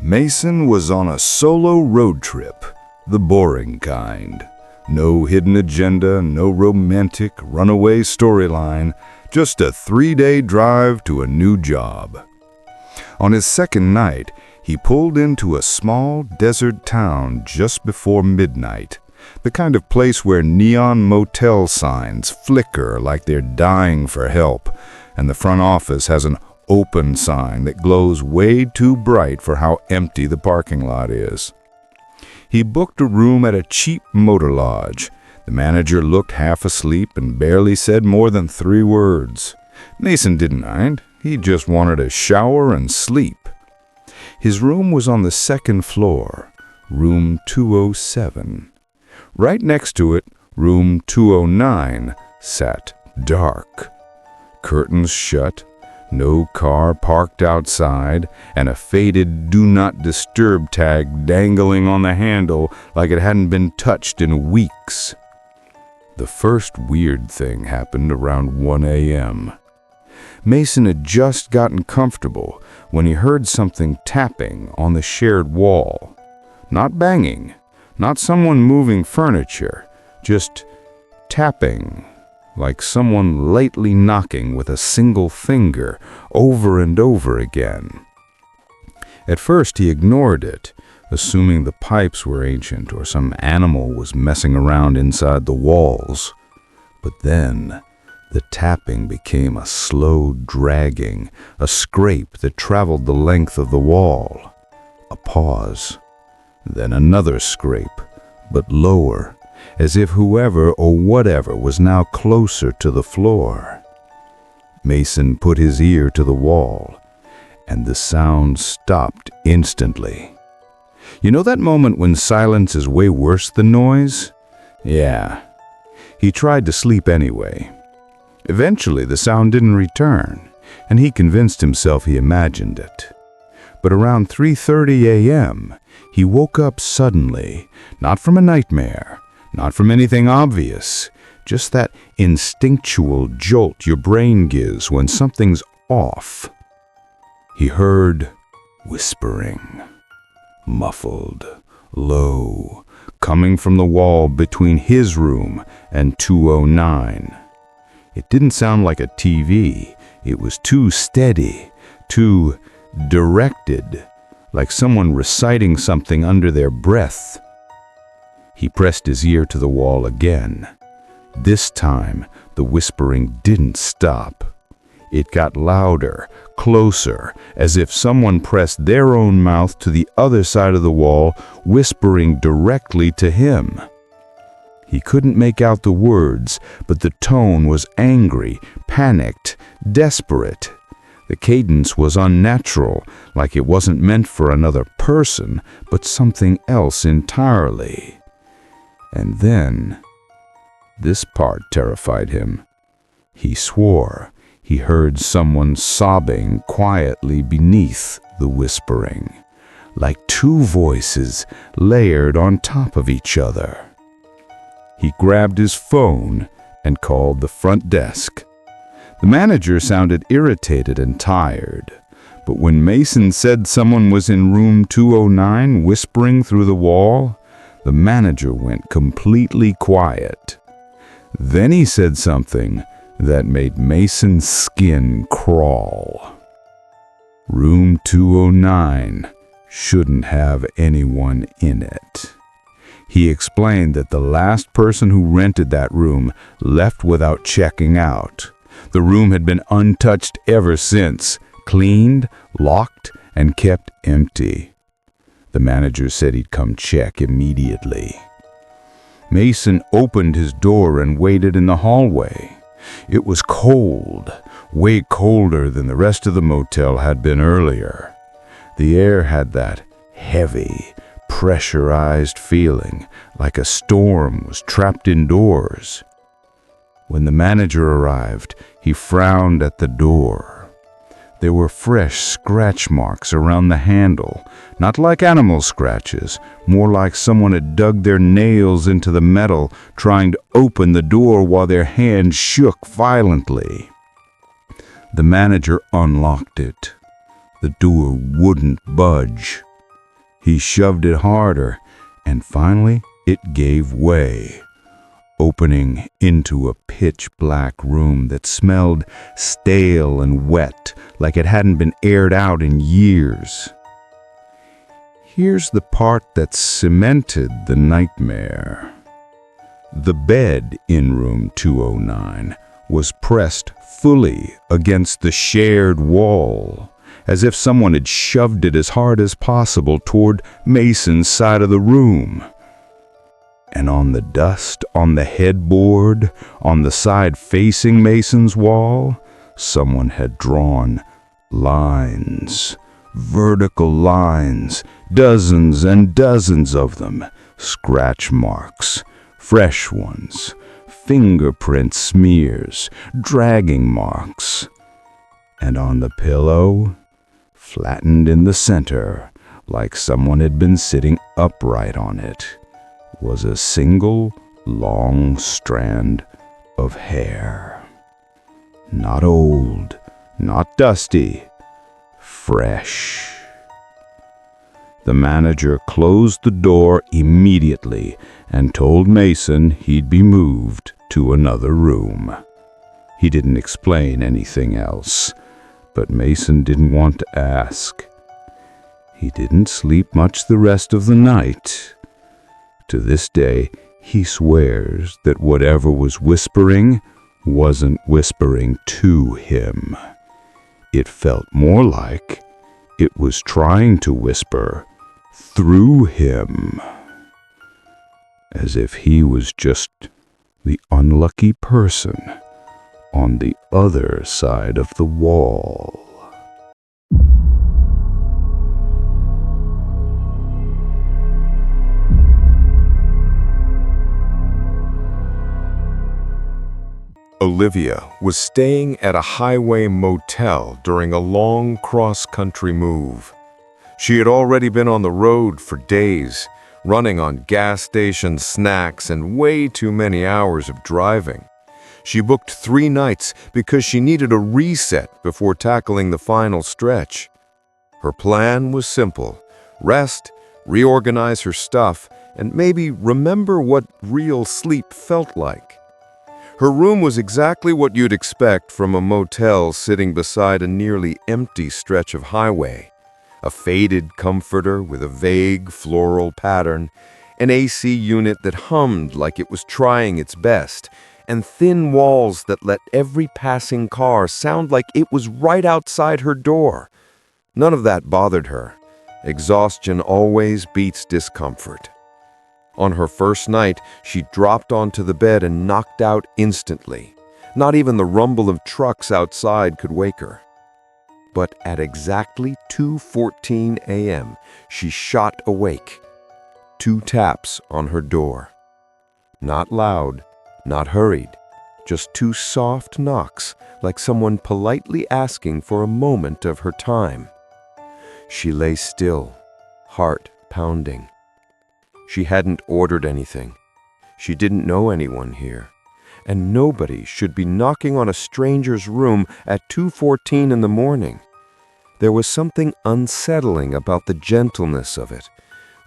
Mason was on a solo road trip, the boring kind. No hidden agenda, no romantic runaway storyline, just a 3-day drive to a new job. On his second night, he pulled into a small desert town just before midnight, the kind of place where neon motel signs flicker like they're dying for help, and the front office has an open sign that glows way too bright for how empty the parking lot is. He booked a room at a cheap motor lodge. The manager looked half asleep and barely said more than 3 words. Mason didn't mind. He just wanted a shower and sleep. His room was on the 2nd floor, room 207. Right next to it, room 209 sat dark. Curtains shut, no car parked outside, and a faded "Do Not Disturb" tag dangling on the handle like it hadn't been touched in weeks. The first weird thing happened around 1 a.m. Mason had just gotten comfortable when he heard something tapping on the shared wall. Not banging, not someone moving furniture, just tapping, like someone lightly knocking with a single finger over and over again. At first he ignored it, assuming the pipes were ancient or some animal was messing around inside the walls. But then the tapping became a slow dragging, a scrape that traveled the length of the wall. A pause, then another scrape, but lower, as if whoever or whatever was now closer to the floor. Mason put his ear to the wall, and the sound stopped instantly. You know that moment when silence is way worse than noise? Yeah. He tried to sleep anyway. Eventually, the sound didn't return, and he convinced himself he imagined it. But around 3:30 a.m., he woke up suddenly, not from a nightmare, not from anything obvious, just that instinctual jolt your brain gives when something's off. He heard whispering, muffled, low, coming from the wall between his room and 209. It didn't sound like a TV. It was too steady, too directed, like someone reciting something under their breath. He pressed his ear to the wall again. This time, the whispering didn't stop. It got louder, closer, as if someone pressed their own mouth to the other side of the wall, whispering directly to him. He couldn't make out the words, but the tone was angry, panicked, desperate. The cadence was unnatural, like it wasn't meant for another person, but something else entirely. And then, this part terrified him. He swore he heard someone sobbing quietly beneath the whispering, like 2 voices layered on top of each other. He grabbed his phone and called the front desk. The manager sounded irritated and tired, but when Mason said someone was in room 209 whispering through the wall, the manager went completely quiet. Then he said something that made Mason's skin crawl. Room 209 shouldn't have anyone in it. He explained that the last person who rented that room left without checking out. The room had been untouched ever since, cleaned, locked, and kept empty. The manager said he'd come check immediately. Mason opened his door and waited in the hallway. It was cold, way colder than the rest of the motel had been earlier. The air had that heavy, pressurized feeling, like a storm was trapped indoors. When the manager arrived, he frowned at the door. There were fresh scratch marks around the handle, not like animal scratches, more like someone had dug their nails into the metal, trying to open the door while their hand shook violently. The manager unlocked it. The door wouldn't budge. He shoved it harder, and finally it gave way, opening into a pitch-black room that smelled stale and wet, like it hadn't been aired out in years. Here's the part that cemented the nightmare. The bed in room 209 was pressed fully against the shared wall, as if someone had shoved it as hard as possible toward Mason's side of the room. And on the dust on the headboard, on the side facing Mason's wall, someone had drawn lines, vertical lines, dozens and dozens of them, scratch marks, fresh ones, fingerprint smears, dragging marks. And on the pillow, flattened in the center, like someone had been sitting upright on it, was a single long strand of hair. Not old, not dusty, fresh. The manager closed the door immediately and told Mason he'd be moved to another room. He didn't explain anything else, but Mason didn't want to ask. He didn't sleep much the rest of the night. To this day, he swears that whatever was whispering wasn't whispering to him. It felt more like it was trying to whisper through him, as if he was just the unlucky person on the other side of the wall. Olivia was staying at a highway motel during a long cross-country move. She had already been on the road for days, running on gas station snacks and way too many hours of driving. She booked 3 nights because she needed a reset before tackling the final stretch. Her plan was simple: rest, reorganize her stuff, and maybe remember what real sleep felt like. Her room was exactly what you'd expect from a motel sitting beside a nearly empty stretch of highway. A faded comforter with a vague floral pattern, an AC unit that hummed like it was trying its best, and thin walls that let every passing car sound like it was right outside her door. None of that bothered her. Exhaustion always beats discomfort. On her first night, she dropped onto the bed and knocked out instantly. Not even the rumble of trucks outside could wake her. But at exactly 2:14 a.m., she shot awake. 2 taps on her door. Not loud, not hurried, just 2 soft knocks, like someone politely asking for a moment of her time. She lay still, heart pounding. She hadn't ordered anything. She didn't know anyone here. And nobody should be knocking on a stranger's room at 2:14 in the morning. There was something unsettling about the gentleness of it,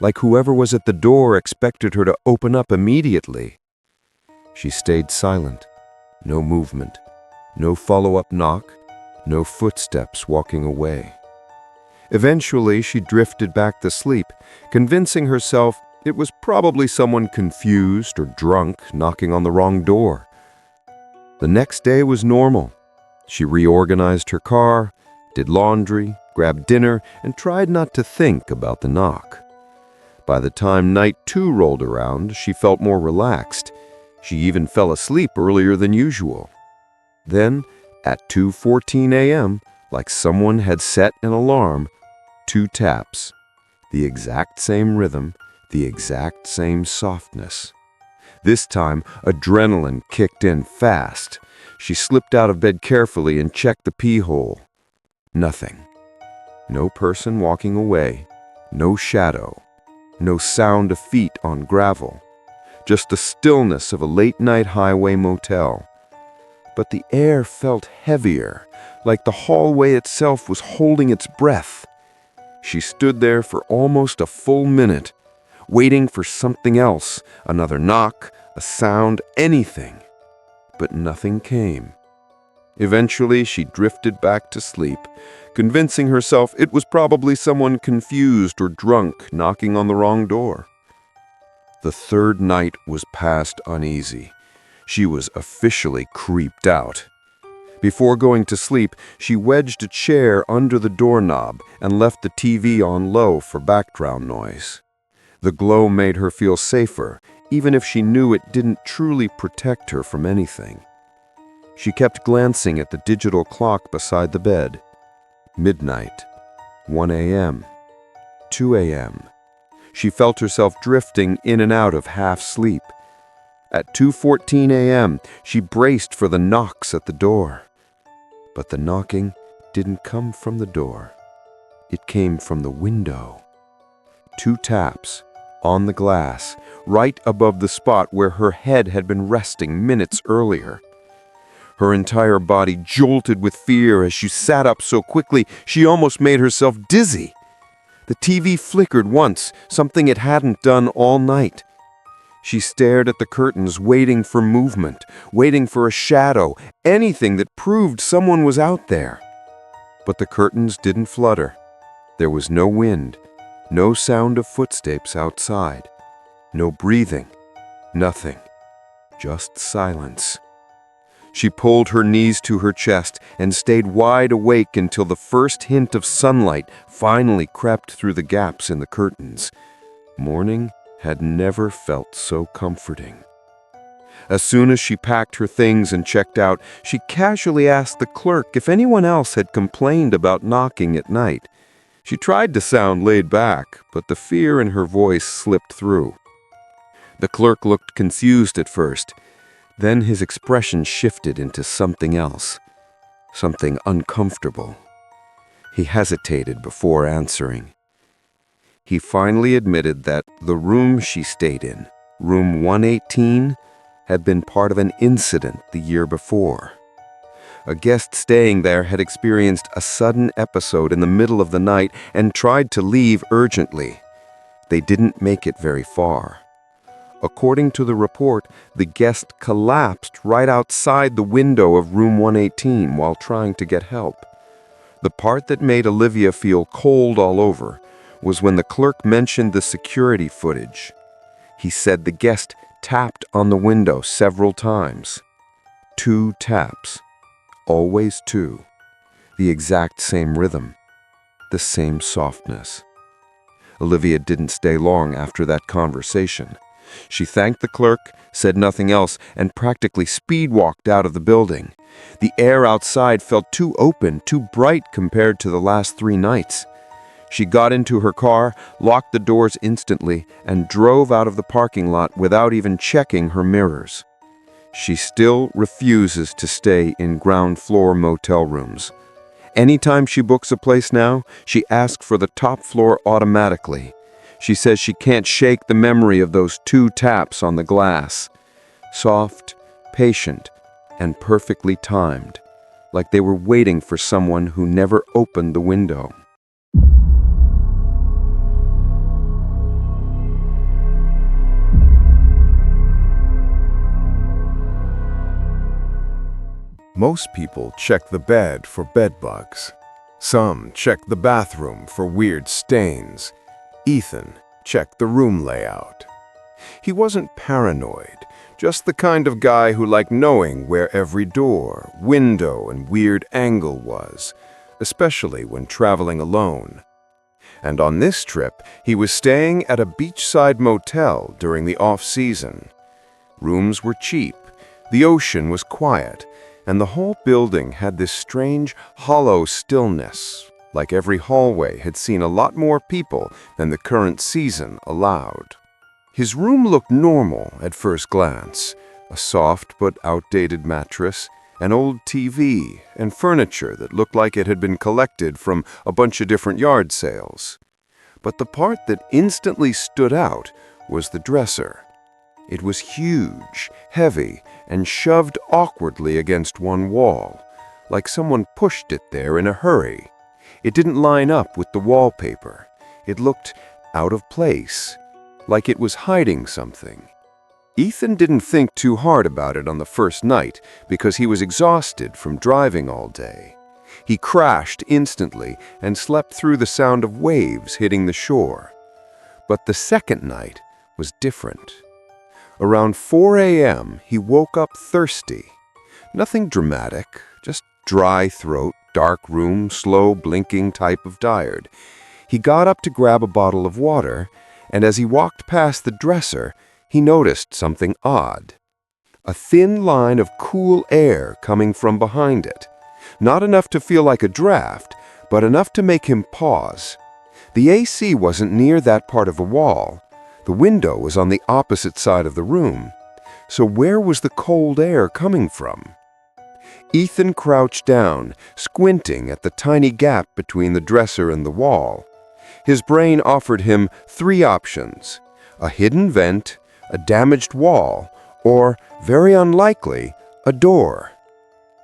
like whoever was at the door expected her to open up immediately. She stayed silent. No movement, no follow-up knock, no footsteps walking away. Eventually, she drifted back to sleep, convincing herself it was probably someone confused or drunk knocking on the wrong door. The next day was normal. She reorganized her car, did laundry, grabbed dinner, and tried not to think about the knock. By the time night 2 rolled around, she felt more relaxed. She even fell asleep earlier than usual. Then, at 2:14 a.m., like someone had set an alarm, 2 taps, the exact same rhythm, the exact same softness. This time, adrenaline kicked in fast. She slipped out of bed carefully and checked the pee hole. Nothing. No person walking away. No shadow. No sound of feet on gravel. Just the stillness of a late-night highway motel. But the air felt heavier, like the hallway itself was holding its breath. She stood there for almost a full minute, waiting for something else, another knock, a sound, anything. But nothing came. Eventually, she drifted back to sleep, convincing herself it was probably someone confused or drunk knocking on the wrong door. The third night was past uneasy. She was officially creeped out. Before going to sleep, she wedged a chair under the doorknob and left the TV on low for background noise. The glow made her feel safer, even if she knew it didn't truly protect her from anything. She kept glancing at the digital clock beside the bed. Midnight, 1 a.m., 2 a.m. She felt herself drifting in and out of half sleep. At 2:14 a.m., she braced for the knocks at the door. But the knocking didn't come from the door. It came from the window. 2 taps on the glass, right above the spot where her head had been resting minutes earlier. Her entire body jolted with fear as she sat up so quickly she almost made herself dizzy. The TV flickered once, something it hadn't done all night. She stared at the curtains, waiting for movement, waiting for a shadow, anything that proved someone was out there. But the curtains didn't flutter. There was no wind, no sound of footsteps outside, no breathing, nothing, just silence. She pulled her knees to her chest and stayed wide awake until the first hint of sunlight finally crept through the gaps in the curtains. Morning had never felt so comforting. As soon as she packed her things and checked out, she casually asked the clerk if anyone else had complained about knocking at night. She tried to sound laid back, but the fear in her voice slipped through. The clerk looked confused at first. Then his expression shifted into something else, something uncomfortable. He hesitated before answering. He finally admitted that the room she stayed in, room 118, had been part of an incident the year before. A guest staying there had experienced a sudden episode in the middle of the night and tried to leave urgently. They didn't make it very far. According to the report, the guest collapsed right outside the window of room 118 while trying to get help. The part that made Olivia feel cold all over was when the clerk mentioned the security footage. He said the guest tapped on the window several times. 2 taps. Always 2. The exact same rhythm. The same softness. Olivia didn't stay long after that conversation. She thanked the clerk, said nothing else, and practically speed-walked out of the building. The air outside felt too open, too bright compared to the last 3 nights. She got into her car, locked the doors instantly, and drove out of the parking lot without even checking her mirrors. She still refuses to stay in ground-floor motel rooms. Anytime she books a place now, she asks for the top floor automatically. She says she can't shake the memory of those 2 taps on the glass. Soft, patient, and perfectly timed, like they were waiting for someone who never opened the window. Most people check the bed for bed bugs. Some check the bathroom for weird stains. Ethan checked the room layout. He wasn't paranoid, just the kind of guy who liked knowing where every door, window, and weird angle was, especially when traveling alone. And on this trip, he was staying at a beachside motel during the off-season. Rooms were cheap, the ocean was quiet, and the whole building had this strange, hollow stillness, like every hallway had seen a lot more people than the current season allowed. His room looked normal at first glance, a soft but outdated mattress, an old TV, and furniture that looked like it had been collected from a bunch of different yard sales. But the part that instantly stood out was the dresser. It was huge, heavy, and shoved awkwardly against one wall, like someone pushed it there in a hurry. It didn't line up with the wallpaper. It looked out of place, like it was hiding something. Ethan didn't think too hard about it on the first night because he was exhausted from driving all day. He crashed instantly and slept through the sound of waves hitting the shore. But the second night was different. Around 4 a.m., he woke up thirsty. Nothing dramatic, just dry throat, dark room, slow blinking type of tired. He got up to grab a bottle of water, and as he walked past the dresser, he noticed something odd. A thin line of cool air coming from behind it. Not enough to feel like a draft, but enough to make him pause. The AC wasn't near that part of the wall. The window was on the opposite side of the room. So where was the cold air coming from? Ethan crouched down, squinting at the tiny gap between the dresser and the wall. His brain offered him 3 options: a hidden vent, a damaged wall, or, very unlikely, a door.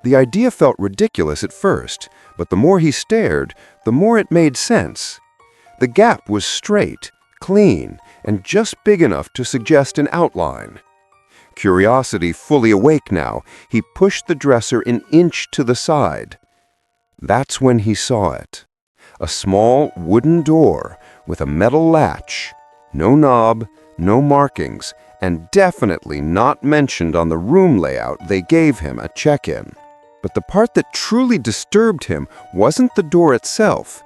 The idea felt ridiculous at first, but the more he stared, the more it made sense. The gap was straight, clean, and just big enough to suggest an outline. Curiosity fully awake now, he pushed the dresser an inch to the side. That's when he saw it. A small wooden door with a metal latch. No knob, no markings, and definitely not mentioned on the room layout they gave him at check-in. But the part that truly disturbed him wasn't the door itself.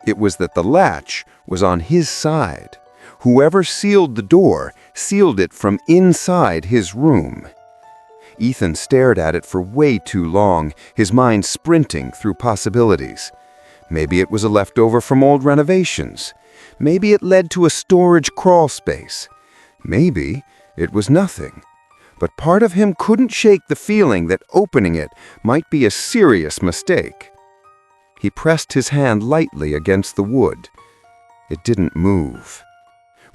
It was that the latch was on his side. Whoever sealed the door sealed it from inside his room. Ethan stared at it for way too long, his mind sprinting through possibilities. Maybe it was a leftover from old renovations. Maybe it led to a storage crawl space. Maybe it was nothing. But part of him couldn't shake the feeling that opening it might be a serious mistake. He pressed his hand lightly against the wood. It didn't move.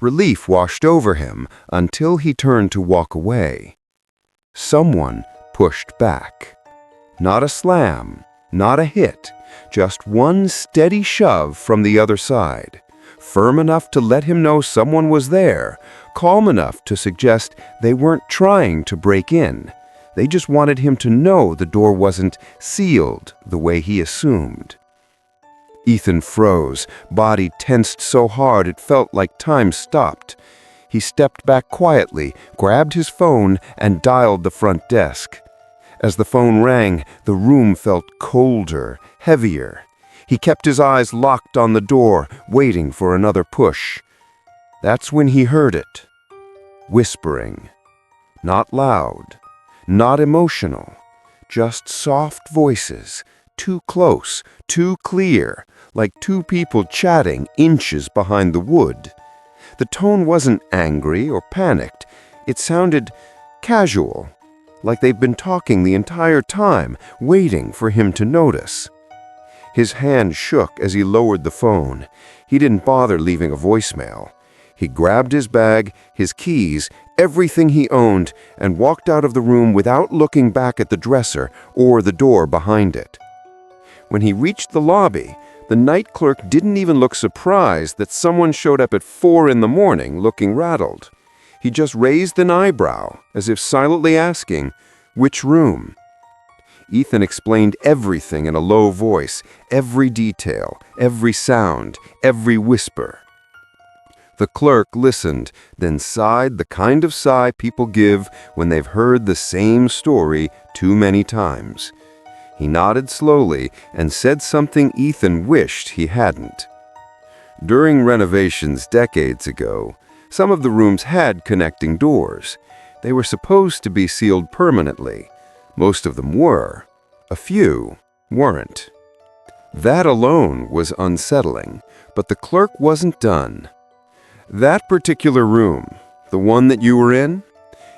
Relief washed over him until he turned to walk away. Someone pushed back. Not a slam, not a hit, just one steady shove from the other side, firm enough to let him know someone was there, calm enough to suggest they weren't trying to break in. They just wanted him to know the door wasn't sealed the way he assumed. Ethan froze, body tensed so hard it felt like time stopped. He stepped back quietly, grabbed his phone, and dialed the front desk. As the phone rang, the room felt colder, heavier. He kept his eyes locked on the door, waiting for another push. That's when he heard it. Whispering. Not loud, not emotional, just soft voices, too close, too clear, like 2 people chatting inches behind the wood. The tone wasn't angry or panicked. It sounded casual, like they'd been talking the entire time, waiting for him to notice. His hand shook as he lowered the phone. He didn't bother leaving a voicemail. He grabbed his bag, his keys, everything he owned, and walked out of the room without looking back at the dresser or the door behind it. When he reached the lobby, the night clerk didn't even look surprised that someone showed up at 4 in the morning looking rattled. He just raised an eyebrow, as if silently asking, "Which room?" Ethan explained everything in a low voice, every detail, every sound, every whisper. The clerk listened, then sighed the kind of sigh people give when they've heard the same story too many times. He nodded slowly and said something Ethan wished he hadn't. During renovations decades ago, some of the rooms had connecting doors. They were supposed to be sealed permanently. Most of them were. A few weren't. That alone was unsettling, but the clerk wasn't done. That particular room, the one that you were in?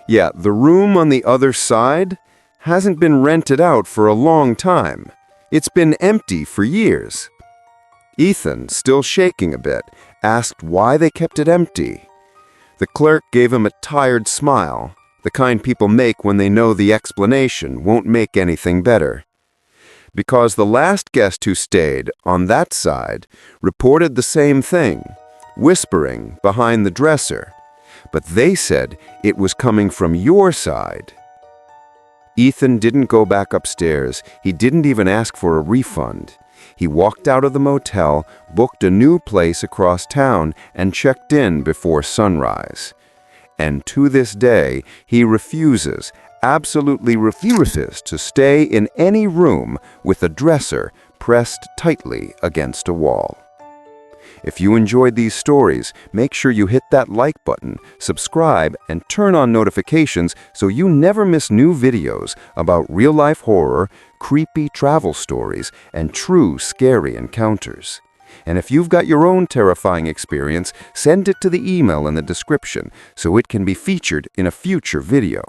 Yeah, the room on the other side hasn't been rented out for a long time. It's been empty for years. Ethan, still shaking a bit, asked why they kept it empty. The clerk gave him a tired smile, the kind people make when they know the explanation won't make anything better. because the last guest who stayed on that side reported the same thing, whispering behind the dresser, but they said it was coming from your side. Ethan didn't go back upstairs. He didn't even ask for a refund. He walked out of the motel, booked a new place across town, and checked in before sunrise. And to this day, he refuses, absolutely refuses to stay in any room with a dresser pressed tightly against a wall. If you enjoyed these stories, make sure you hit that like button, subscribe, and turn on notifications so you never miss new videos about real-life horror, creepy travel stories, and true scary encounters. And if you've got your own terrifying experience, send it to the email in the description so it can be featured in a future video.